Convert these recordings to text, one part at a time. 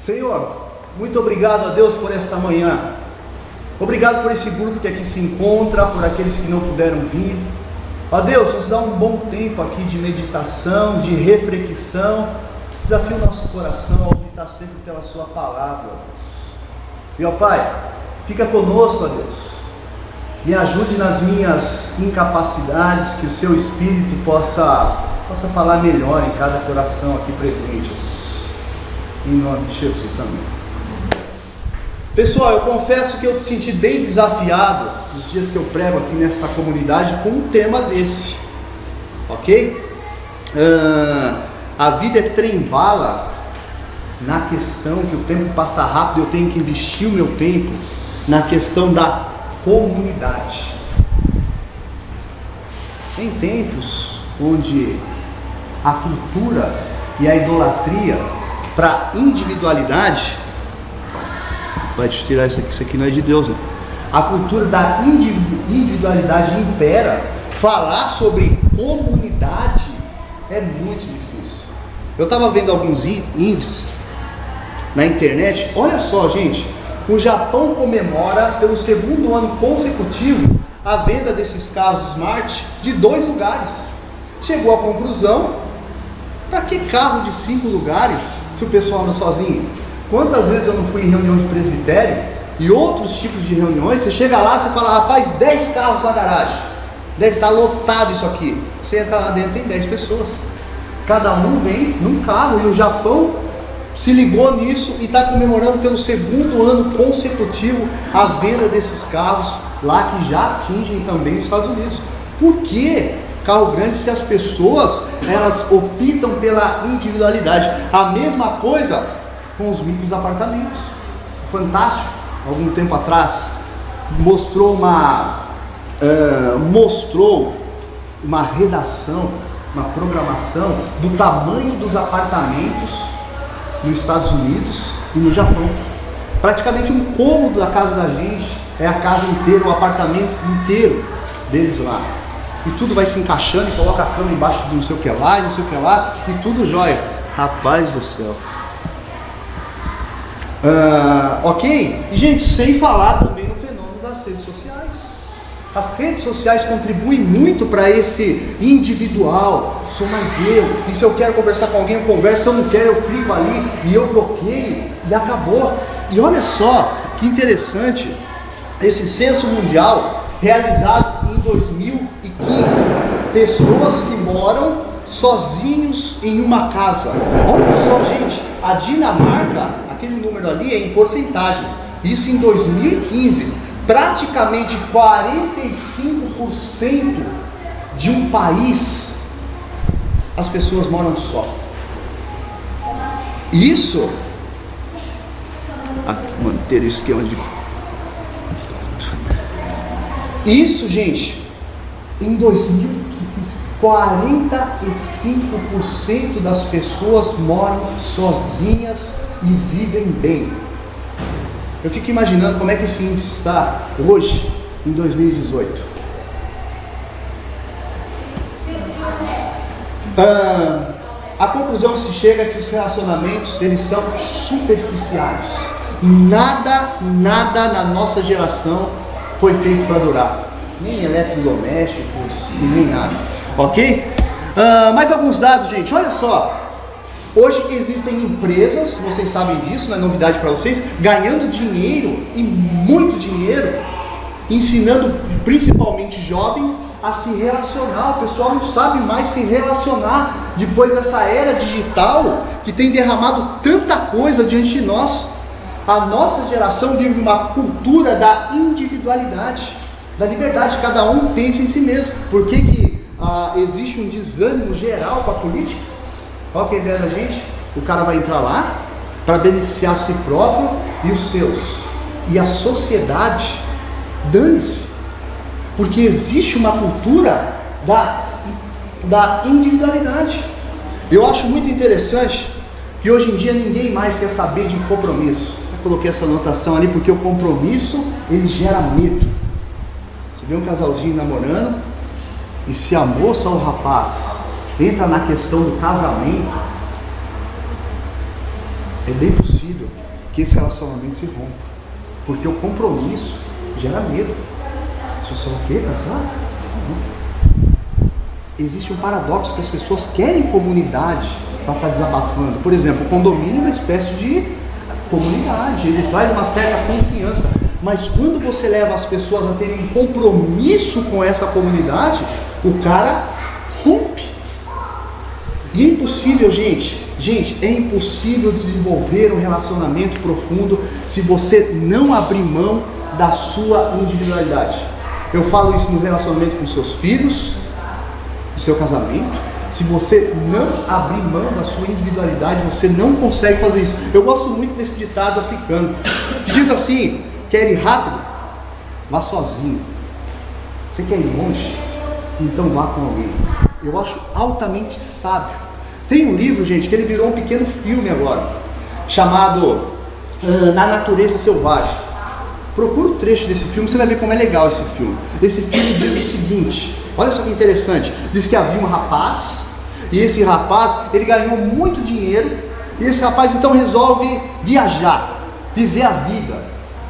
Senhor, muito obrigado a Deus por esta manhã. Obrigado por esse grupo que aqui se encontra, por aqueles que não puderam vir. Ó Deus, nos dá um bom tempo aqui de meditação, de reflexão. Desafia o nosso coração a optar sempre pela sua palavra, ó Deus. E ó Pai, fica conosco, ó Deus. Me ajude nas minhas incapacidades, que o seu Espírito possa falar melhor em cada coração aqui presente, ó Deus. Em nome de Jesus, amém. Pessoal, eu confesso que eu me senti bem desafiado nos dias que eu prego aqui nesta comunidade com um tema desse, ok? A vida é trem-bala na questão que o tempo passa rápido, eu tenho que investir o meu tempo na questão da comunidade. Tem tempos onde a cultura e a idolatria para individualidade... Vai te tirar isso aqui não é de Deus, né? A cultura da individualidade impera. Falar sobre comunidade é muito difícil. Eu estava vendo alguns índices na internet. Olha só, gente, o Japão comemora pelo segundo ano consecutivo a venda desses carros Smart de 2 lugares. Chegou à conclusão: para que carro de 5 lugares se o pessoal anda sozinho? Quantas vezes eu não fui em reunião de presbitério e outros tipos de reuniões, você chega lá, você fala, rapaz, 10 carros na garagem, deve estar lotado isso aqui. Você entra lá dentro, tem 10 pessoas, cada um vem num carro, e o Japão se ligou nisso e está comemorando pelo segundo ano consecutivo a venda desses carros lá, que já atingem também os Estados Unidos. Por que carro grande se as pessoas, elas optam pela individualidade? A mesma coisa com os micros apartamentos. Fantástico, algum tempo atrás, mostrou uma redação, uma programação do tamanho dos apartamentos nos Estados Unidos e no Japão. Praticamente um cômodo da casa da gente é a casa inteira, o apartamento inteiro deles lá. E tudo vai se encaixando, e coloca a cama embaixo de não sei o que lá, e não sei o que lá, e tudo jóia. Rapaz do céu. Ok? E gente, sem falar também no fenômeno das redes sociais. As redes sociais contribuem muito para esse individual. Sou mais eu, e se eu quero conversar com alguém, eu converso. Se eu não quero, eu clico ali e eu bloqueio, e acabou. E olha só que interessante esse censo mundial realizado em 2015. Pessoas que moram sozinhos em uma casa. Olha só, gente, a Dinamarca, aquele número ali é em porcentagem. Isso em 2015, praticamente 45% de um país, as pessoas moram só. Isso, aqui, manter o esquema de... Isso, gente, em 2015, 45% das pessoas moram sozinhas e vivem bem. Eu fico imaginando como é que esse índice está hoje, em 2018. A conclusão que se chega é que os relacionamentos, eles são superficiais. Nada na nossa geração foi feito para durar. Nem eletrodomésticos e nem nada. Ok? Mais alguns dados, gente. Olha só. Hoje existem empresas, vocês sabem disso, não é novidade para vocês, ganhando dinheiro, e muito dinheiro, ensinando principalmente jovens a se relacionar. O pessoal não sabe mais se relacionar depois dessa era digital que tem derramado tanta coisa diante de nós. A nossa geração vive uma cultura da individualidade, da liberdade, cada um pensa em si mesmo. Por que existe um desânimo geral com a política? Qual que é a ideia da gente? O cara vai entrar lá para beneficiar a si próprio e os seus. E a sociedade, dane-se. Porque existe uma cultura da individualidade. Eu acho muito interessante que hoje em dia ninguém mais quer saber de compromisso. Eu coloquei essa anotação ali porque o compromisso, ele gera medo. Você vê um casalzinho namorando, e se a moça ou o rapaz entra na questão do casamento, é bem possível que esse relacionamento se rompa, porque o compromisso gera medo. Se você não quer casar, não. Existe um paradoxo que as pessoas querem comunidade para estar desabafando. Por exemplo, o condomínio é uma espécie de comunidade, ele traz uma certa confiança, mas quando você leva as pessoas a terem um compromisso com essa comunidade, o cara rompe. E é impossível, gente, é impossível desenvolver um relacionamento profundo se você não abrir mão da sua individualidade. Eu falo isso no relacionamento com seus filhos, no seu casamento. Se você não abrir mão da sua individualidade, você não consegue fazer isso. Eu gosto muito desse ditado africano, que diz assim: quer ir rápido? Vá sozinho. Você quer ir longe? Então vá com alguém. Eu acho altamente sábio. Tem um livro, gente, que ele virou um pequeno filme agora, chamado Na Natureza Selvagem. Procura o trecho desse filme, você vai ver como é legal esse filme. Esse filme diz o seguinte, olha só que interessante. Diz que havia um rapaz, e esse rapaz, ele ganhou muito dinheiro, e esse rapaz então resolve viajar, viver a vida,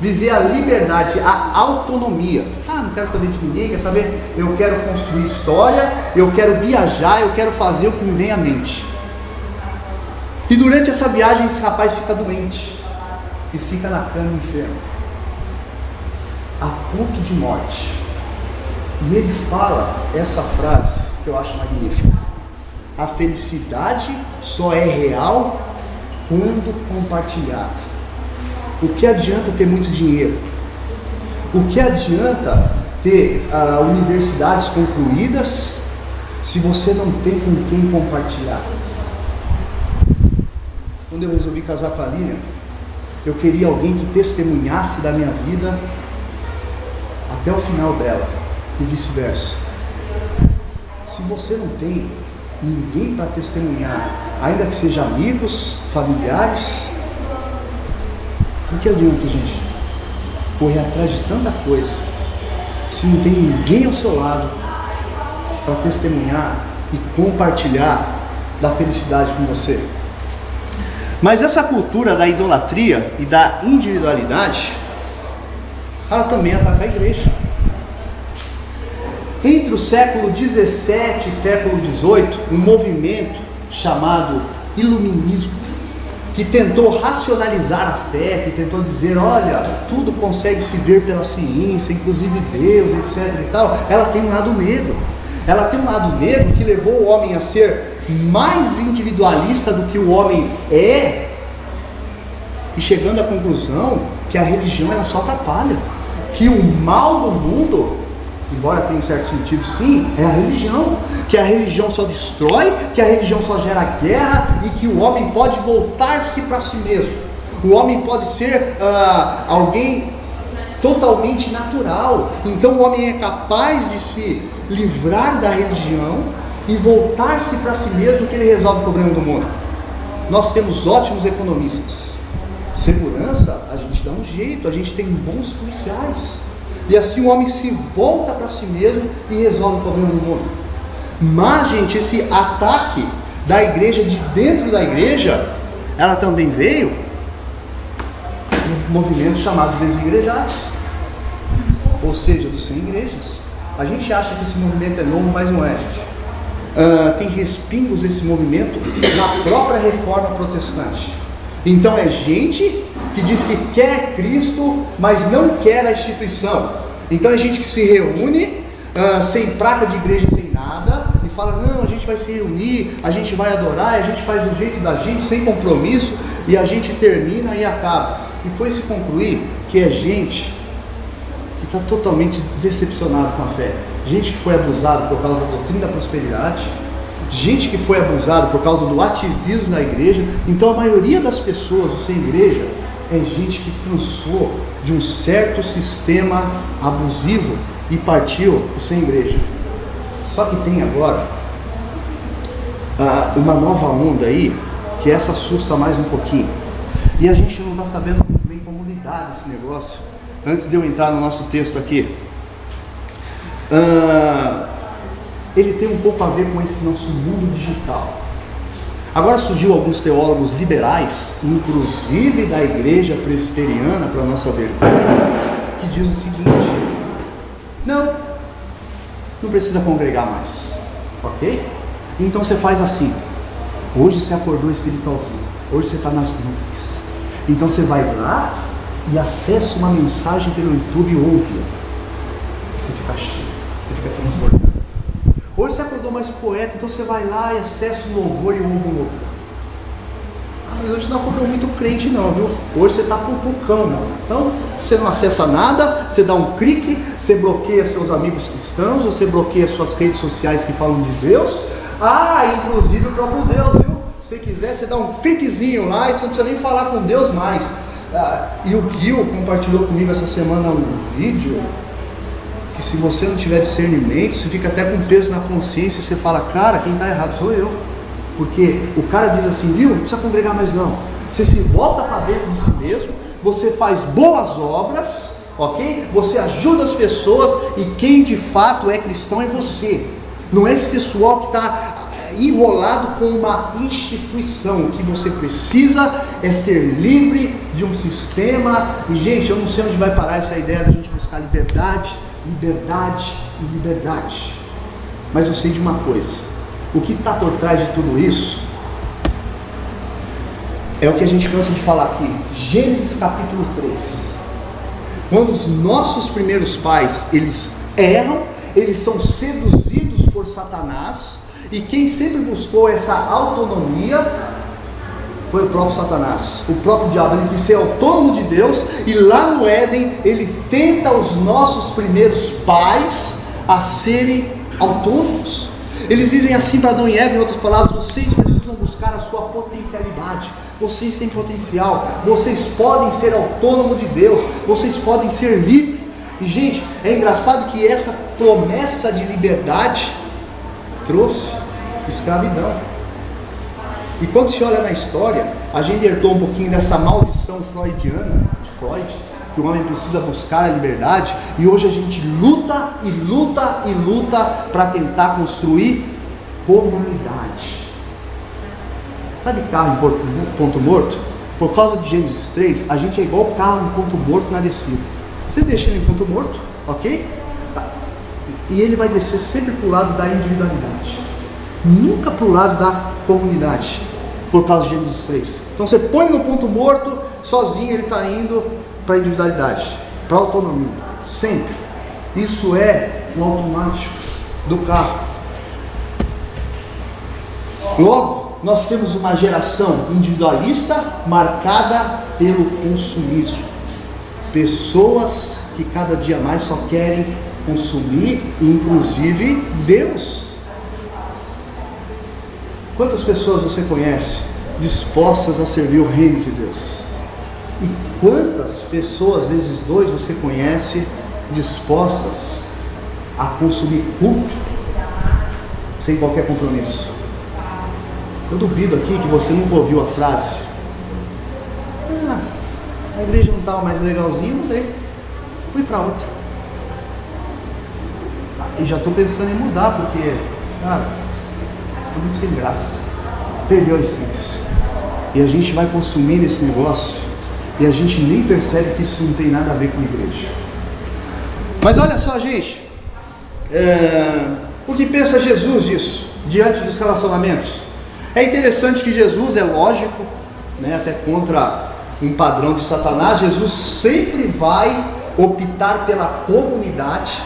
viver a liberdade, a autonomia. Não quero saber de ninguém, quer saber? Eu quero construir história, eu quero viajar, eu quero fazer o que me vem à mente. E durante essa viagem esse rapaz fica doente, e fica na cama enfermo, a ponto de morte. E ele fala essa frase que eu acho magnífica: a felicidade só é real quando compartilhada. O que adianta ter muito dinheiro? O que adianta ter universidades concluídas se você não tem com quem compartilhar? Quando eu resolvi casar com a Lilian, eu queria alguém que testemunhasse da minha vida até o final dela, e vice-versa. Se você não tem ninguém para testemunhar, ainda que seja amigos, familiares, o que adianta, gente, correr atrás de tanta coisa, se não tem ninguém ao seu lado para testemunhar e compartilhar da felicidade com você? Mas essa cultura da idolatria e da individualidade, ela também ataca a igreja. Entre o século 17 e século 18, um movimento chamado iluminismo, que tentou racionalizar a fé, que tentou dizer, olha, tudo consegue se ver pela ciência, inclusive Deus, etc e tal, ela tem um lado negro. Ela tem um lado negro que levou o homem a ser mais individualista do que o homem é, e chegando à conclusão que a religião ela só atrapalha, que o mal do mundo, embora tenha um certo sentido sim, é a religião, que a religião só destrói, que a religião só gera guerra, e que o homem pode voltar-se para si mesmo. O homem pode ser alguém totalmente natural. Então o homem é capaz de se livrar da religião e voltar-se para si mesmo, que ele resolve o problema do mundo. Nós temos ótimos economistas. Segurança, a gente dá um jeito, a gente tem bons policiais. E assim o homem se volta para si mesmo e resolve o problema do mundo. Mas, gente, esse ataque da igreja, de dentro da igreja, ela também veio um movimento chamado desigrejados, ou seja, dos sem igrejas. A gente acha que esse movimento é novo, mas não é, gente. Tem respingos desse movimento na própria reforma protestante. Então é gente que diz que quer Cristo, mas não quer a instituição. Então é gente que se reúne sem placa de igreja, sem nada, e fala, não, a gente vai se reunir, a gente vai adorar, a gente faz do jeito da gente, sem compromisso, e a gente termina e acaba. E foi se concluir que é gente que está totalmente decepcionado com a fé. Gente que foi abusado por causa da doutrina da prosperidade, gente que foi abusado por causa do ativismo na igreja. Então a maioria das pessoas do sem igreja é gente que cansou de um certo sistema abusivo e partiu o sem igreja. Só que tem agora uma nova onda aí, que essa assusta mais um pouquinho, e a gente não está sabendo muito bem como lidar desse negócio. Antes de eu entrar no nosso texto aqui, ele tem um pouco a ver com esse nosso mundo digital. Agora surgiu alguns teólogos liberais, inclusive da igreja presbiteriana, para nossa vergonha, que diz o seguinte: não precisa congregar mais, ok? Então você faz assim: hoje você acordou espiritualzinho, hoje você está nas nuvens, então você vai lá e acessa uma mensagem pelo YouTube e ouve, você fica cheio, você fica transbordando. Hoje você acordou mais poeta, então você vai lá e acessa o louvor e ouve o louvor. Mas hoje não acordou muito crente não, viu? Hoje você está pupucão, não. Então você não acessa nada, você dá um clique, você bloqueia seus amigos cristãos, você bloqueia suas redes sociais que falam de Deus, inclusive o próprio Deus, viu? Se quiser, você dá um cliquezinho lá e você não precisa nem falar com Deus mais. E o Gil compartilhou comigo essa semana um vídeo que, se você não tiver discernimento, você fica até com peso na consciência e você fala: cara, quem está errado sou eu. Porque o cara diz assim: viu, não precisa congregar mais não. Você se volta para dentro de si mesmo, você faz boas obras, ok? Você ajuda as pessoas, e quem de fato é cristão é você. Não é esse pessoal que está enrolado com uma instituição. O que você precisa é ser livre de um sistema. E gente, eu não sei onde vai parar essa ideia da gente buscar liberdade, liberdade e liberdade. Mas eu sei de uma coisa: o que está por trás de tudo isso é o que a gente cansa de falar aqui. Gênesis capítulo 3. Quando os nossos primeiros pais, eles erram, eles são seduzidos por Satanás, e quem sempre buscou essa autonomia foi o próprio Satanás, o próprio diabo. Ele quis ser autônomo de Deus, e lá no Éden ele tenta os nossos primeiros pais a serem autônomos. Eles dizem assim para Adão e Eva, em outras palavras: vocês precisam buscar a sua potencialidade, vocês têm potencial, vocês podem ser autônomos de Deus, vocês podem ser livres. E gente, é engraçado que essa promessa de liberdade trouxe escravidão. E quando se olha na história, a gente herdou um pouquinho dessa maldição freudiana, de Freud, que o homem precisa buscar a liberdade, e hoje a gente luta e luta e luta para tentar construir comunidade. Sabe carro em ponto morto? Por causa de Gênesis 3, a gente é igual carro em ponto morto na descida. Você deixa ele em ponto morto, ok? E ele vai descer sempre para o lado da individualidade, nunca para o lado da comunidade, por causa de Gênesis 3. Então você põe no ponto morto, sozinho ele está indo para a individualidade, para a autonomia, sempre. Isso é o automático do carro. Logo, nós temos uma geração individualista marcada pelo consumismo. Pessoas que cada dia mais só querem consumir, inclusive Deus. Quantas pessoas você conhece dispostas a servir o reino de Deus? E quantas pessoas, vezes 2, você conhece dispostas a consumir culto sem qualquer compromisso? Eu duvido aqui que você nunca ouviu a frase: a igreja não estava mais legalzinha, mudei, fui para outra. E já estou pensando em mudar, porque, cara, estou muito sem graça, perdeu a essência. E a gente vai consumindo esse negócio, e a gente nem percebe que isso não tem nada a ver com a igreja. Mas olha só, gente, o que pensa Jesus disso, diante dos relacionamentos? É interessante que Jesus, é lógico, né, até contra um padrão de Satanás, Jesus sempre vai optar pela comunidade,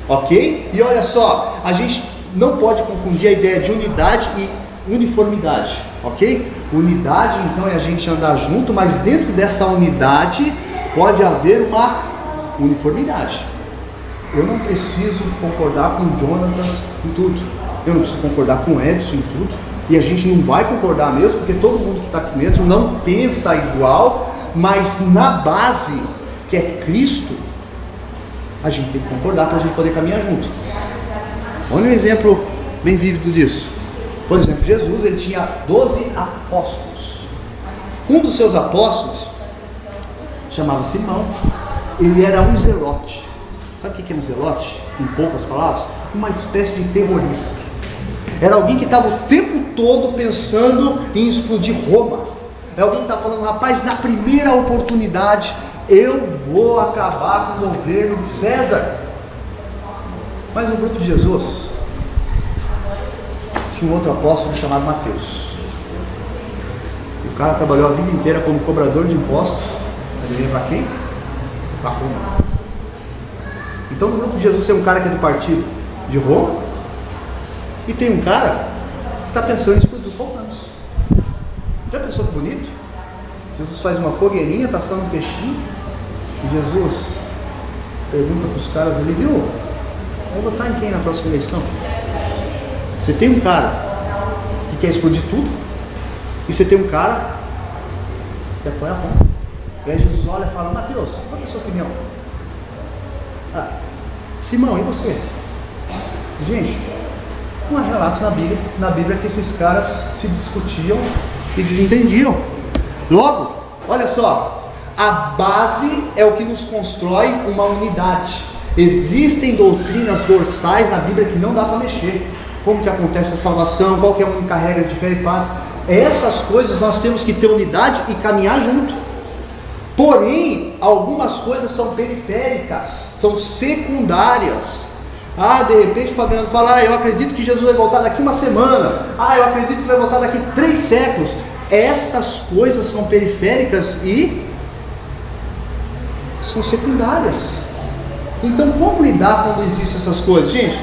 ok? E olha só, a gente não pode confundir a ideia de unidade e uniformidade, ok? Unidade, então, é a gente andar junto, mas dentro dessa unidade pode haver uma uniformidade. Eu não preciso concordar com o Jonathan em tudo, eu não preciso concordar com o Edson em tudo, e a gente não vai concordar mesmo, porque todo mundo que está aqui dentro não pensa igual, mas na base, que é Cristo, a gente tem que concordar para a gente poder caminhar junto. Olha um exemplo bem vívido disso. Por exemplo, Jesus, ele tinha 12 apóstolos. Um dos seus apóstolos chamava Simão. Ele era um zelote. Sabe o que é um zelote? Em poucas palavras, uma espécie de terrorista. Era alguém que estava o tempo todo pensando em explodir Roma. É alguém que está falando, rapaz, na primeira oportunidade eu vou acabar com o governo de César. Mas no grupo de Jesus tinha um outro apóstolo chamado Mateus. O cara trabalhou a vida inteira como cobrador de impostos. Adivinha para quem? Para Roma. Então no grupo de Jesus tem um cara que é do partido de Roma, e tem um cara que está pensando em explodir os romanos. Já pensou que bonito? Jesus faz uma fogueirinha, está assando um peixinho, e Jesus pergunta para os caras ali, viu? Vai votar em quem na próxima eleição? Você tem um cara que quer explodir tudo, e você tem um cara que apoia Roma. E aí Jesus olha e fala, Mateus, qual é a sua opinião? Simão, e você? Gente, não há relato na Bíblia que esses caras se discutiam e desentendiam. Logo, olha só, a base é o que nos constrói uma unidade. Existem doutrinas dorsais na Bíblia que não dá para mexer. Como que acontece a salvação, qual que é a única regra de fé e pátria. Essas coisas nós temos que ter unidade e caminhar junto. Porém, algumas coisas são periféricas, são secundárias. De repente o Fabiano fala, eu acredito que Jesus vai voltar daqui uma semana. Eu acredito que vai voltar daqui 3 séculos. Essas coisas são periféricas e são secundárias. Então como lidar quando existem essas coisas? Gente,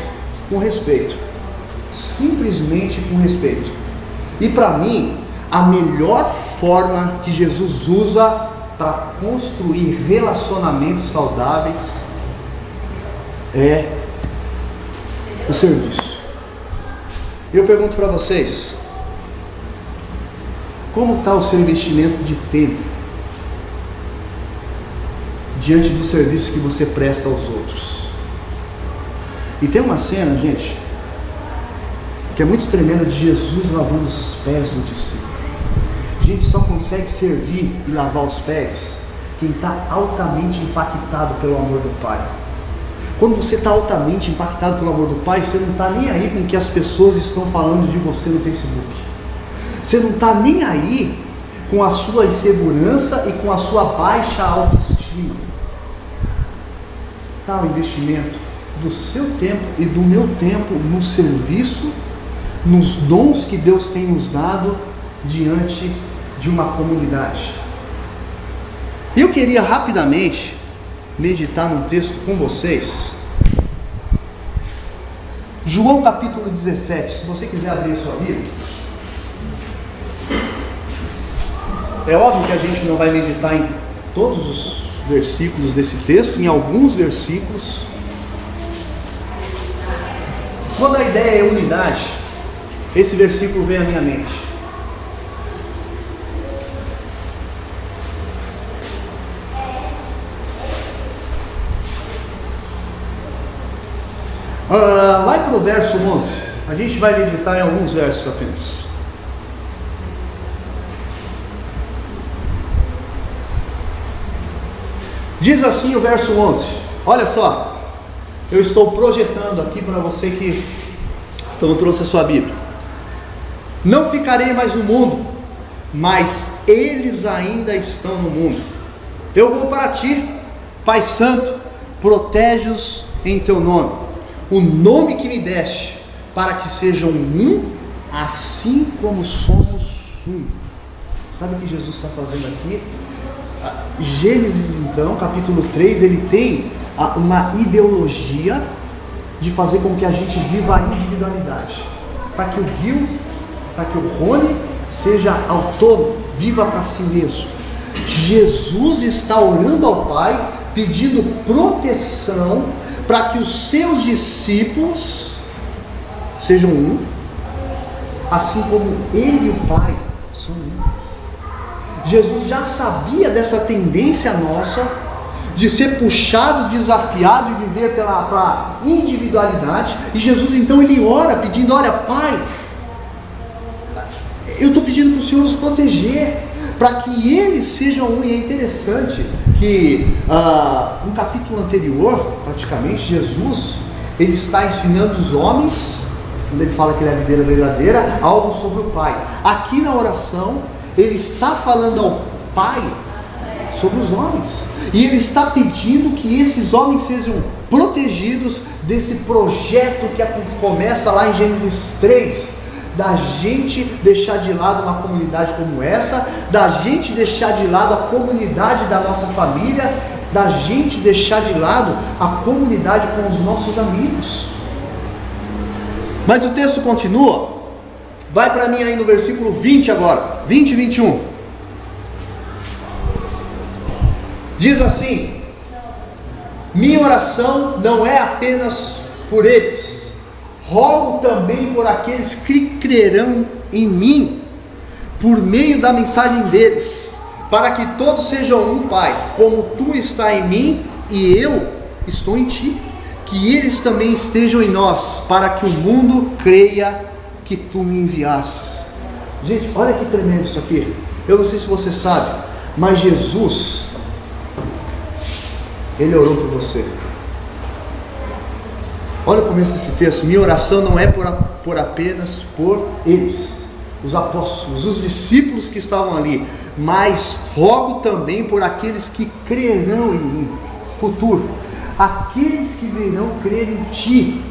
com respeito. Simplesmente com respeito. E para mim, a melhor forma que Jesus usa para construir relacionamentos saudáveis é o serviço. Eu pergunto para vocês, como está o seu investimento de tempo diante do serviço que você presta aos outros? E tem uma cena, gente, que é muito tremenda, de Jesus lavando os pés do discípulo. A gente só consegue servir e lavar os pés quem está altamente impactado pelo amor do Pai. Quando você está altamente impactado pelo amor do Pai, você não está nem aí com o que as pessoas estão falando de você no Facebook. Você não está nem aí com a sua insegurança e com a sua baixa autoestima. Está o investimento do seu tempo e do meu tempo no serviço, nos dons que Deus tem nos dado diante de uma comunidade. Eu queria rapidamente meditar num texto com vocês. João capítulo 17, se você quiser abrir a sua Bíblia. É óbvio que a gente não vai meditar em todos os versículos desse texto, em alguns versículos. Quando a ideia é unidade, esse versículo vem à minha mente. Vai para o verso 11, a gente vai meditar em alguns versos apenas. Diz assim o verso 11, olha só, eu estou projetando aqui para você que não trouxe a sua Bíblia. Não ficarei mais no mundo, mas eles ainda estão no mundo. Eu vou para ti, Pai Santo, protege-os em teu nome, o nome que me deste, para que sejam um, assim como somos um. Sabe o que Jesus está fazendo aqui? Gênesis, então, capítulo 3, ele tem uma ideologia de fazer com que a gente viva a individualidade, para que o Gil, para que o Rony seja autônomo, viva para si mesmo. Jesus está orando ao Pai, pedindo proteção para que os seus discípulos sejam um, assim como ele e o Pai são um. Jesus já sabia dessa tendência nossa de ser puxado, desafiado e viver pela individualidade, e Jesus então ele ora pedindo, olha Pai, eu estou pedindo para o Senhor nos proteger, para que eles sejam um. E é interessante que no capítulo anterior, praticamente, Jesus ele está ensinando os homens quando ele fala que ele é a videira verdadeira, algo sobre o Pai. Aqui na oração, ele está falando ao Pai sobre os homens, e ele está pedindo que esses homens sejam protegidos desse projeto que começa lá em Gênesis 3, da gente deixar de lado uma comunidade como essa, da gente deixar de lado a comunidade da nossa família, da gente deixar de lado a comunidade com os nossos amigos. Mas o texto continua. Vai para mim aí no versículo 20 agora, 20 e 21. Diz assim: minha oração não é apenas por eles, rogo também por aqueles que crerão em mim, por meio da mensagem deles, para que todos sejam um, Pai, como tu está em mim e eu estou em ti, que eles também estejam em nós, para que o mundo creia que tu me enviaste. Gente, olha que tremendo isso aqui. Eu não sei se você sabe, mas Jesus, ele orou por você. Olha o começo desse texto: minha oração não é por apenas por eles, os apóstolos, os discípulos que estavam ali, mas rogo também por aqueles que crerão em mim, futuro, aqueles que virão crer em ti,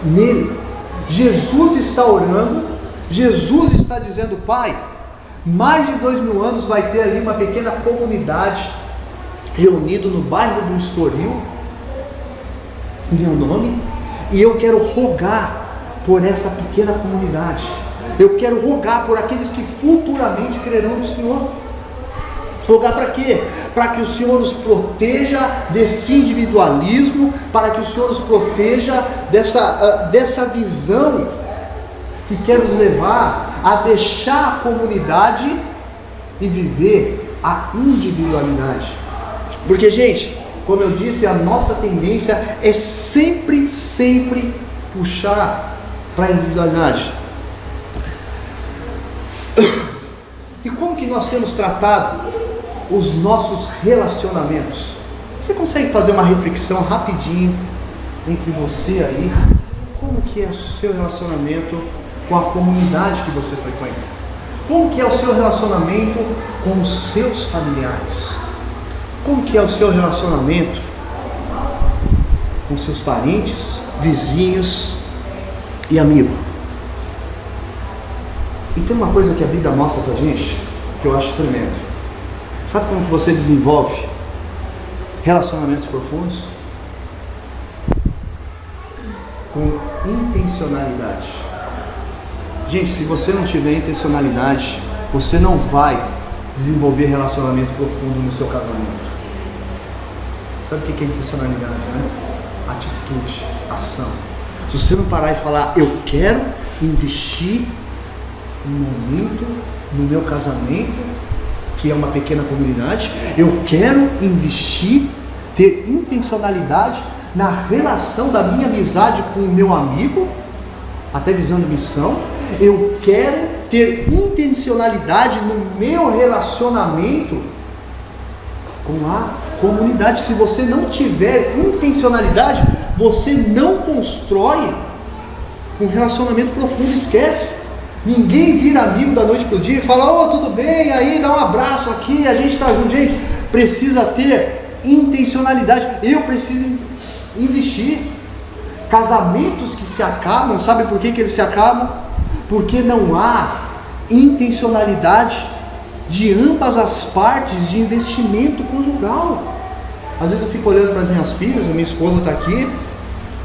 nele. Jesus está orando, Jesus está dizendo: Pai, mais de 2000 anos vai ter ali uma pequena comunidade reunido no bairro do Estoril, em meu nome, e eu quero rogar por essa pequena comunidade. Eu quero rogar por aqueles que futuramente crerão no Senhor. Rogar para quê? Para que o Senhor nos proteja desse individualismo, para que o Senhor nos proteja dessa visão que quer nos levar a deixar a comunidade e viver a individualidade. Porque, gente, como eu disse, a nossa tendência é sempre puxar para a individualidade. E como que nós temos tratado os nossos relacionamentos? Você consegue fazer uma reflexão rapidinho entre você aí? Como que é o seu relacionamento com a comunidade que você frequenta? Como que é o seu relacionamento com os seus familiares? Como que é o seu relacionamento com seus parentes, vizinhos e amigos? E tem uma coisa que a Bíblia mostra pra gente, que eu acho tremendo. Sabe como que você desenvolve relacionamentos profundos? Com intencionalidade. Gente, se você não tiver intencionalidade, você não vai desenvolver relacionamento profundo no seu casamento. Sabe o que é intencionalidade, né? Atitude, ação. Se você não parar e falar: eu quero investir um momento no meu casamento, que é uma pequena comunidade, eu quero investir, ter intencionalidade na relação da minha amizade com o meu amigo, até visando missão, eu quero ter intencionalidade no meu relacionamento com a comunidade. Se você não tiver intencionalidade, você não constrói um relacionamento profundo. Esquece. Ninguém vira amigo da noite para o dia e fala: ô, tudo bem, aí dá um abraço aqui, a gente está junto. Gente, precisa ter intencionalidade. Eu preciso investir. Casamentos que se acabam, sabe por que eles se acabam? Porque não há intencionalidade de ambas as partes de investimento conjugal. Às vezes eu fico olhando para as minhas filhas, a minha esposa está aqui,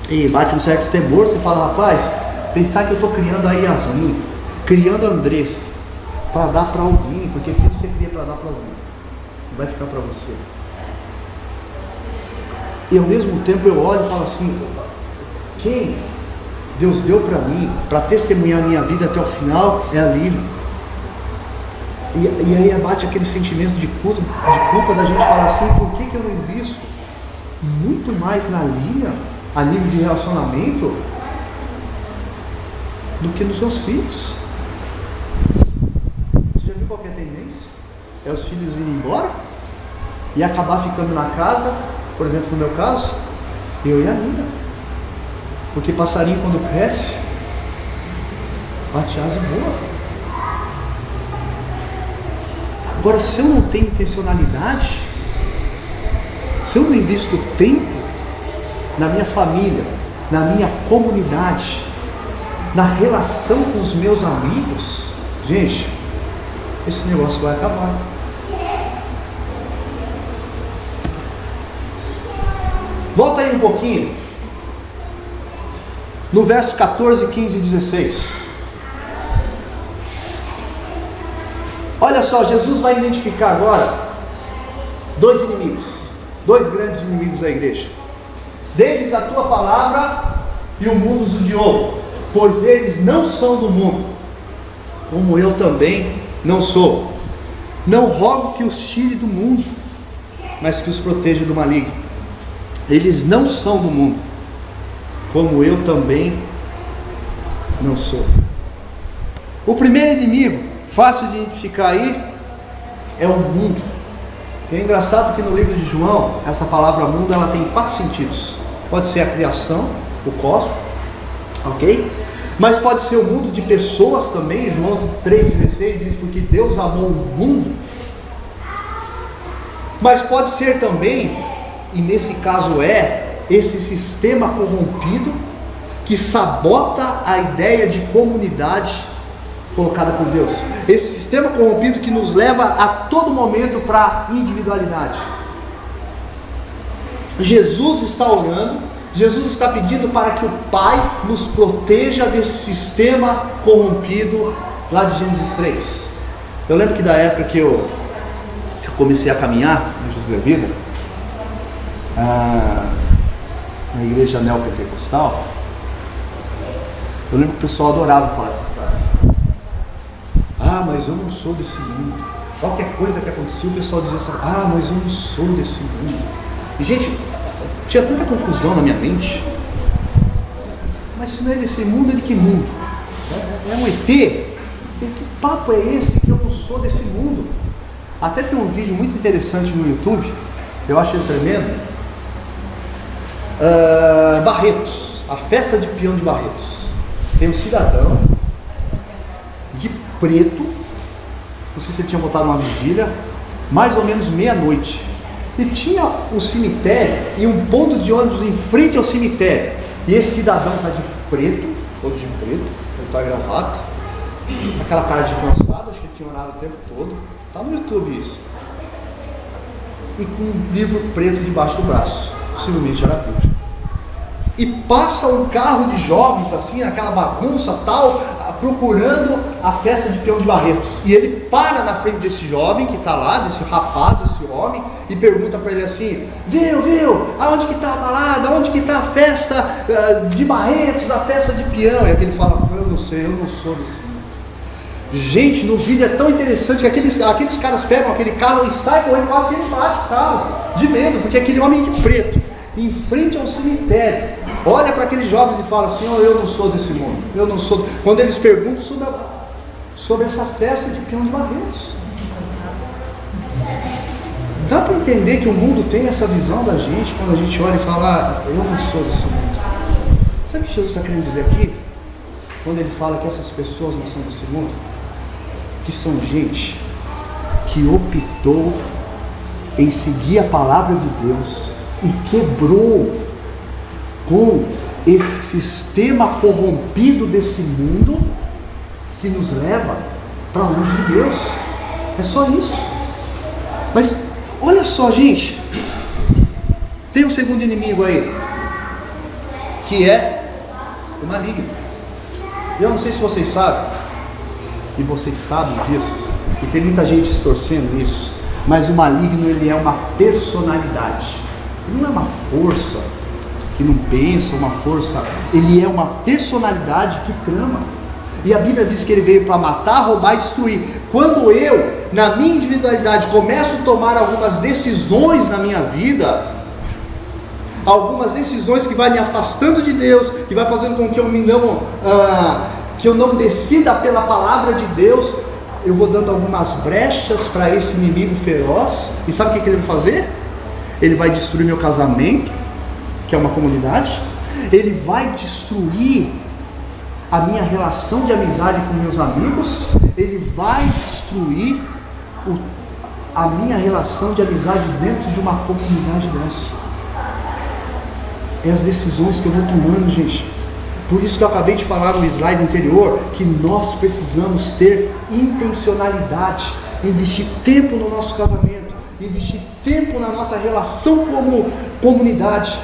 e bate um certo temor. Você fala: rapaz, pensar que eu estou criando a Yasmin, criando a Andressa, para dar para alguém, porque filho você cria para dar para alguém, não vai ficar para você. E ao mesmo tempo eu olho e falo assim: quem Deus deu para mim, para testemunhar a minha vida até o final, é a Lívia. E aí abate aquele sentimento de culpa da gente falar assim: por que eu não invisto muito mais na Lívia, a nível de relacionamento, do que nos seus filhos? Você já viu qual que é a tendência? É os filhos irem embora e acabar ficando na casa, por exemplo, no meu caso, eu e a Lívia. Porque passarinho quando cresce, bate asa e voa. Agora, se eu não tenho intencionalidade, se eu não invisto tempo na minha família, na minha comunidade, na relação com os meus amigos, gente, esse negócio vai acabar. Volta aí um pouquinho, no verso 14, 15 e 16. Olha só, Jesus vai identificar agora dois inimigos, dois grandes inimigos da igreja. Deles a tua palavra e o mundo os odiou, pois eles não são do mundo, como eu também não sou. Não rogo que os tire do mundo, mas que os proteja do maligno. Eles não são do mundo, como eu também não sou. O primeiro inimigo, fácil de identificar aí, é o mundo. E é engraçado que no livro de João, essa palavra mundo, ela tem 4 sentidos. Pode ser a criação, o cosmos, ok? Mas pode ser o mundo de pessoas também. João 3,16 diz, porque Deus amou o mundo. Mas pode ser também, e nesse caso esse sistema corrompido, que sabota a ideia de comunidade colocada por Deus. Esse sistema corrompido que nos leva a todo momento para a individualidade. Jesus está orando, Jesus está pedindo para que o Pai nos proteja desse sistema corrompido lá de Gênesis 3. Eu lembro que da época que eu comecei a caminhar no Jesus da Vida, na igreja neopentecostal, eu lembro que o pessoal adorava falar essa frase. Mas eu não sou desse mundo. Qualquer coisa que acontecia, o pessoal dizia assim, mas eu não sou desse mundo. E gente, tinha tanta confusão na minha mente. Mas se não é desse mundo, é de que mundo? É um ET? Que papo é esse que eu não sou desse mundo? Até tem um vídeo muito interessante no YouTube, eu acho ele tremendo. Barretos, a festa de peão de Barretos. Tem um cidadão de preto, não sei se ele tinha voltado numa vigília, mais ou menos meia-noite, e tinha um cemitério e um ponto de ônibus em frente ao cemitério, e esse cidadão está de preto, todo de preto, ele está gravata, aquela cara de cansado, acho que ele tinha orado o tempo todo, está no YouTube isso, e com um livro preto debaixo do braço, possivelmente era a Bíblia. E passa um carro de jovens assim, naquela bagunça tal, procurando a festa de peão de Barretos. E ele para na frente desse jovem que está lá, desse rapaz, desse homem, e pergunta para ele assim, viu, aonde que está a balada, aonde que está a festa de Barretos, a festa de peão? E aquele fala, eu não sei, eu não sou desse mundo. Gente, no vídeo é tão interessante que aqueles caras pegam aquele carro e saem correndo, quase que ele bate o carro, de medo, porque aquele homem de preto, em frente ao cemitério, olha para aqueles jovens e fala assim, eu não sou desse mundo, eu não sou. Quando eles perguntam sobre essa festa de peão de Barretos, dá para entender que o mundo tem essa visão da gente, quando a gente olha e fala, eu não sou desse mundo. Sabe o que Jesus está querendo dizer aqui? Quando ele fala que essas pessoas não são desse mundo, que são gente que optou em seguir a palavra de Deus e quebrou com esse sistema corrompido desse mundo que nos leva para longe de Deus. É só isso. Mas olha só, gente, tem um segundo inimigo aí, que é o maligno. Eu não sei se vocês sabem, e vocês sabem disso, e tem muita gente distorcendo isso, mas o maligno, ele é uma personalidade. Ele não é uma força que não pensa, uma força, ele é uma personalidade que trama. E a Bíblia diz que ele veio para matar, roubar e destruir. Quando eu, na minha individualidade, começo a tomar algumas decisões na minha vida, algumas decisões que vai me afastando de Deus, que vai fazendo com que eu não decida pela palavra de Deus, eu vou dando algumas brechas para esse inimigo feroz. E sabe o que ele vai fazer? Ele vai destruir meu casamento, que é uma comunidade. ele vai destruir a minha relação de amizade com meus amigos, ele vai destruir a minha relação de amizade dentro de uma comunidade dessa. É as decisões que eu vou tomando, gente. Por isso que eu acabei de falar no slide anterior, que nós precisamos ter intencionalidade, investir tempo no nosso casamento, investir tempo na nossa relação como comunidade.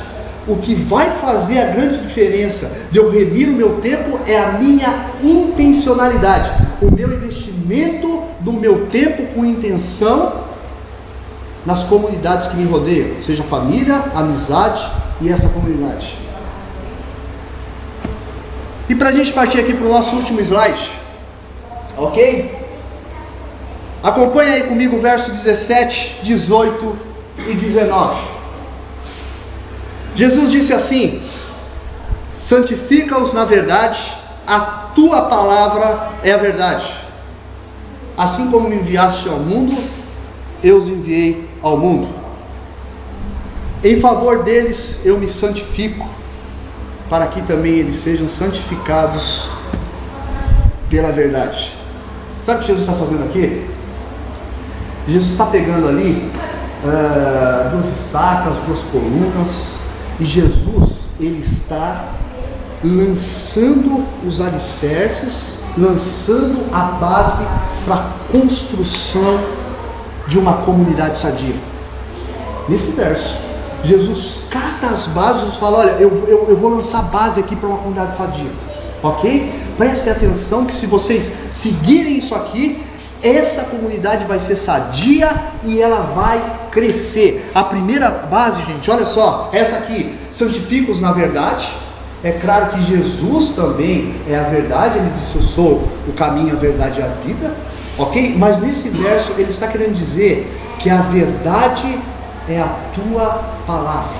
O que vai fazer a grande diferença de eu remir o meu tempo é a minha intencionalidade, o meu investimento do meu tempo com intenção nas comunidades que me rodeiam, seja família, amizade e essa comunidade. E para a gente partir aqui para o nosso último slide, ok? Acompanha aí comigo o verso 17, 18 e 19. Jesus disse assim: santifica-os na verdade, a tua palavra é a verdade. Assim como me enviaste ao mundo, eu os enviei ao mundo. Em favor deles eu me santifico, para que também eles sejam santificados pela verdade. Sabe o que Jesus está fazendo aqui? Jesus está pegando ali duas estacas, duas colunas, e Jesus, ele está lançando os alicerces, lançando a base para a construção de uma comunidade sadia. Nesse verso, Jesus cata as bases e fala: olha, eu vou lançar a base aqui para uma comunidade sadia, ok? Prestem atenção que se vocês seguirem isso aqui, essa comunidade vai ser sadia e ela vai crescer. A primeira base, gente, olha só, essa aqui: santifica-os na verdade. É claro que Jesus também é a verdade, ele disse: eu sou o caminho, a verdade e a vida, ok? Mas nesse verso ele está querendo dizer que a verdade é a tua palavra.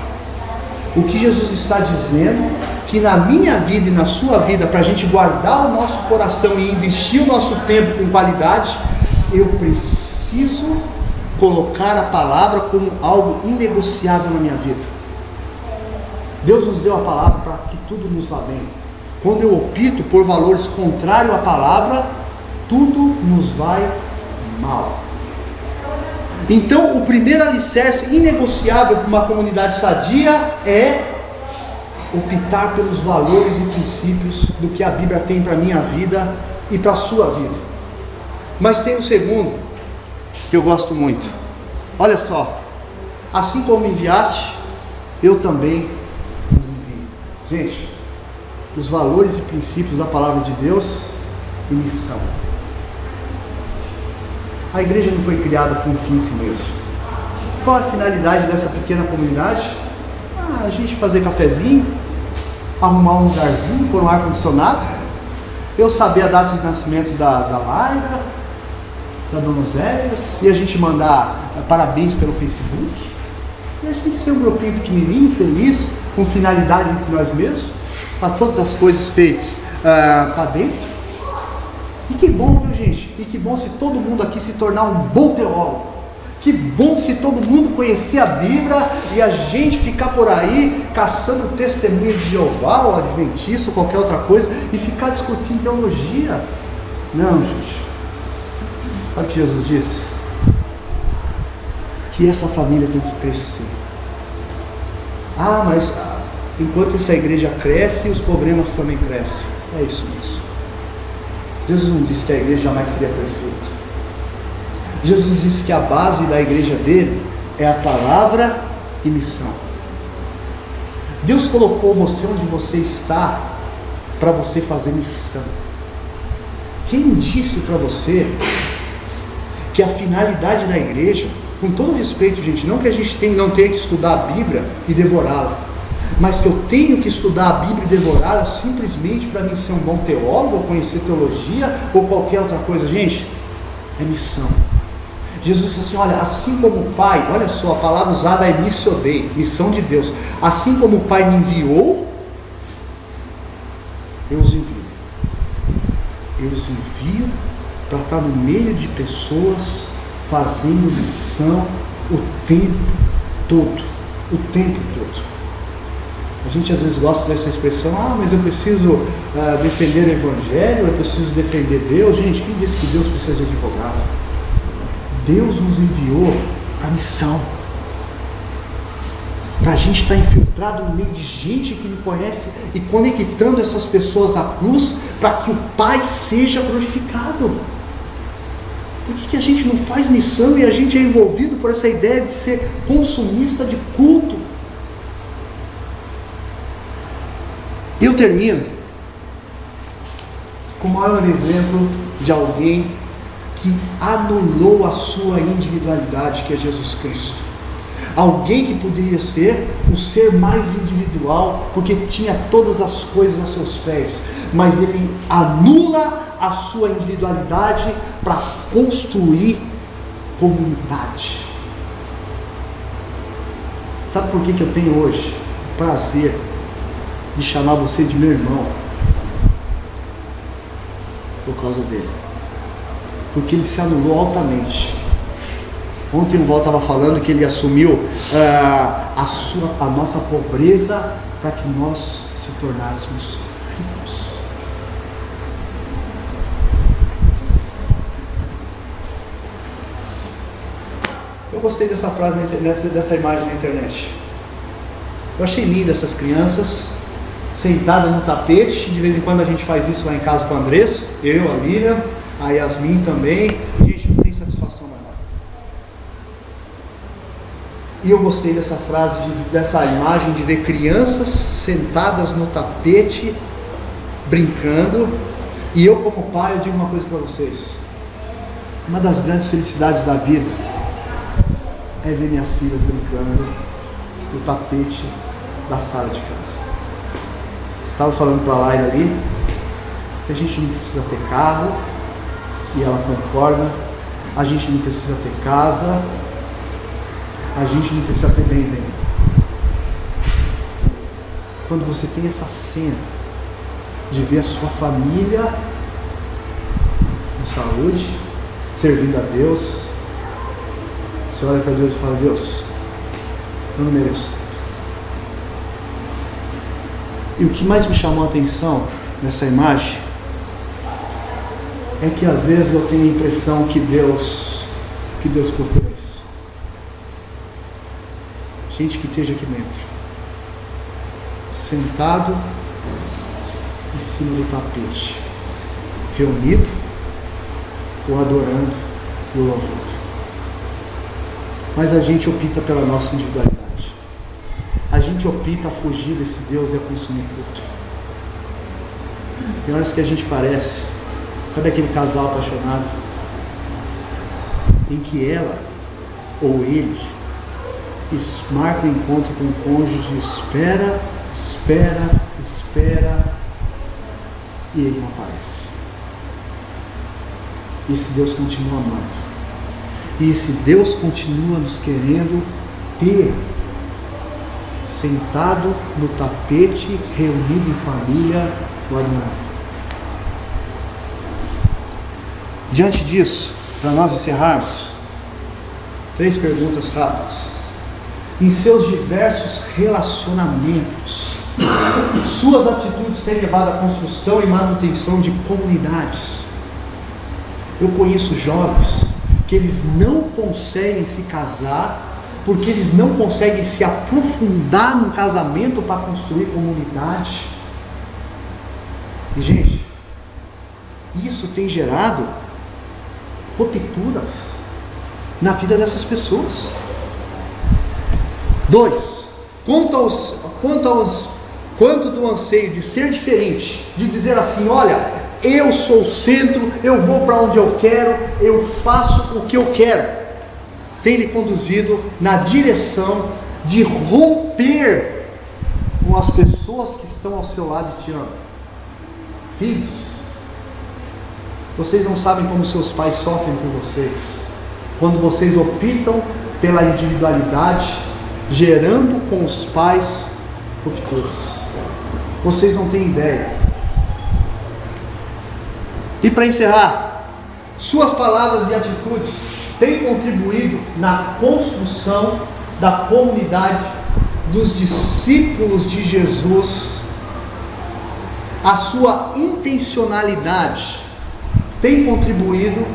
O que Jesus está dizendo, que na minha vida e na sua vida, para a gente guardar o nosso coração e investir o nosso tempo com qualidade, eu preciso colocar a palavra como algo inegociável na minha vida. Deus nos deu a palavra para que tudo nos vá bem. Quando eu opto por valores contrários à palavra, tudo nos vai mal. Então, o primeiro alicerce inegociável para uma comunidade sadia é optar pelos valores e princípios do que a Bíblia tem para a minha vida e para a sua vida. Mas tem o segundo, que eu gosto muito. Olha só: assim como me enviaste, eu também os envio. Gente, os valores e princípios da palavra de Deus e missão. A igreja não foi criada com um fim em si mesmo. Qual a finalidade dessa pequena comunidade? A gente fazer cafezinho, arrumar um lugarzinho, pôr um ar-condicionado, eu saber a data de nascimento da Laira, da Dona Zélias, e a gente mandar parabéns pelo Facebook, e a gente ser um grupinho pequenininho, feliz, com finalidade entre nós mesmos, para todas as coisas feitas para dentro. E que bom, viu, gente? E que bom se todo mundo aqui se tornar um bom teólogo. Que bom se todo mundo conhecer a Bíblia e a gente ficar por aí caçando testemunho de Jeová ou adventista ou qualquer outra coisa e ficar discutindo teologia. Não, gente. Olha o que Jesus disse: que essa família tem que crescer. Mas enquanto essa igreja cresce, os problemas também crescem. É isso mesmo. Jesus não disse que a igreja jamais seria perfeita. Jesus disse que a base da igreja dele é a palavra e missão. Deus colocou você onde você está para você fazer missão. Quem disse para você que a finalidade da igreja, com todo respeito, gente, não que a gente não tenha que estudar a Bíblia e devorá-la, mas que eu tenho que estudar a Bíblia e devorá-la simplesmente para mim ser um bom teólogo, ou conhecer teologia, ou qualquer outra coisa, gente, é missão. Jesus disse assim: olha, assim como o Pai, olha só, a palavra usada é missio Dei, missão de Deus, assim como o Pai me enviou, eu os envio. Eu os envio para estar no meio de pessoas fazendo missão o tempo todo. O tempo todo. A gente às vezes gosta dessa expressão, mas eu preciso defender o Evangelho, eu preciso defender Deus. Gente, quem disse que Deus precisa de advogado? Deus nos enviou a missão, para a gente estar infiltrado no meio de gente que não conhece e conectando essas pessoas à cruz, para que o Pai seja glorificado. Por que a gente não faz missão e a gente é envolvido por essa ideia de ser consumista de culto? Eu termino com o maior exemplo de alguém que anulou a sua individualidade, que é Jesus Cristo. Alguém que poderia ser o ser mais individual, porque tinha todas as coisas aos seus pés, mas ele anula a sua individualidade para construir comunidade. Sabe por que eu tenho hoje o prazer de chamar você de meu irmão? Por causa dele, porque ele se anulou altamente. Ontem o Val estava falando que ele assumiu a nossa pobreza para que nós se tornássemos ricos. Eu gostei dessa frase, dessa imagem na internet. Eu achei linda essas crianças sentadas no tapete. De vez em quando a gente faz isso lá em casa com a Andressa, eu, a Lilian, a Yasmin também. Gente, não tem satisfação maior. E eu gostei dessa frase, dessa imagem de ver crianças sentadas no tapete, brincando. E eu, como pai, eu digo uma coisa para vocês: uma das grandes felicidades da vida é ver minhas filhas brincando no tapete da sala de casa. Estava falando para a Laila ali que a gente não precisa ter carro, e ela concorda. A gente não precisa ter casa, a gente não precisa ter bens nenhum. Quando você tem essa cena de ver a sua família com saúde, servindo a Deus, você olha para Deus e fala: Deus, eu não mereço. E o que mais me chamou a atenção nessa imagem é que às vezes eu tenho a impressão que Deus procura isso. Gente que esteja aqui dentro, sentado em cima do tapete, reunido, o adorando e o louvando. Mas a gente opta pela nossa individualidade. A gente opta a fugir desse Deus e a consumir culto. Tem horas que a gente parece, sabe aquele casal apaixonado, em que ela ou ele marca o encontro com o cônjuge, espera, e ele não aparece. E esse Deus continua amando. E esse Deus continua nos querendo ter sentado no tapete, reunido em família, o adorando. Diante disso, para nós encerrarmos, 3 perguntas rápidas. Em seus diversos relacionamentos, suas atitudes têm levado à construção e manutenção de comunidades. Eu conheço jovens que eles não conseguem se casar porque eles não conseguem se aprofundar no casamento para construir comunidade. E gente, isso tem gerado rupturas na vida dessas pessoas. 2, quanto do anseio de ser diferente, de dizer assim: olha, eu sou o centro, eu vou para onde eu quero, eu faço o que eu quero, tem lhe conduzido na direção de romper com as pessoas que estão ao seu lado e te amam. Filhos, vocês não sabem como seus pais sofrem por vocês, quando vocês optam pela individualidade, gerando com os pais rupturas. Vocês não têm ideia. E para encerrar, suas palavras e atitudes têm contribuído na construção da comunidade dos discípulos de Jesus, a sua intencionalidade tem contribuído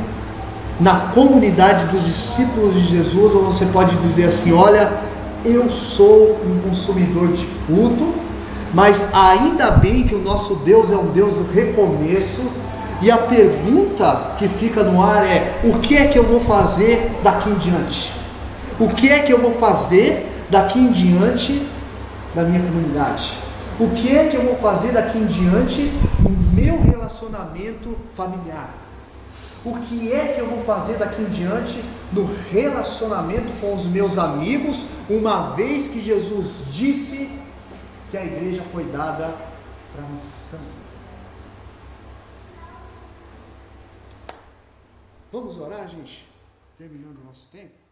na comunidade dos discípulos de Jesus? Ou você pode dizer assim: olha, eu sou um consumidor de culto, mas ainda bem que o nosso Deus é um Deus do recomeço, e a pergunta que fica no ar é: o que é que eu vou fazer daqui em diante? O que é que eu vou fazer daqui em diante da minha comunidade? O que é que eu vou fazer daqui em diante no meu relacionamento familiar? O que é que eu vou fazer daqui em diante no relacionamento com os meus amigos, uma vez que Jesus disse que a igreja foi dada para a missão? Vamos orar, gente? Terminando o nosso tempo.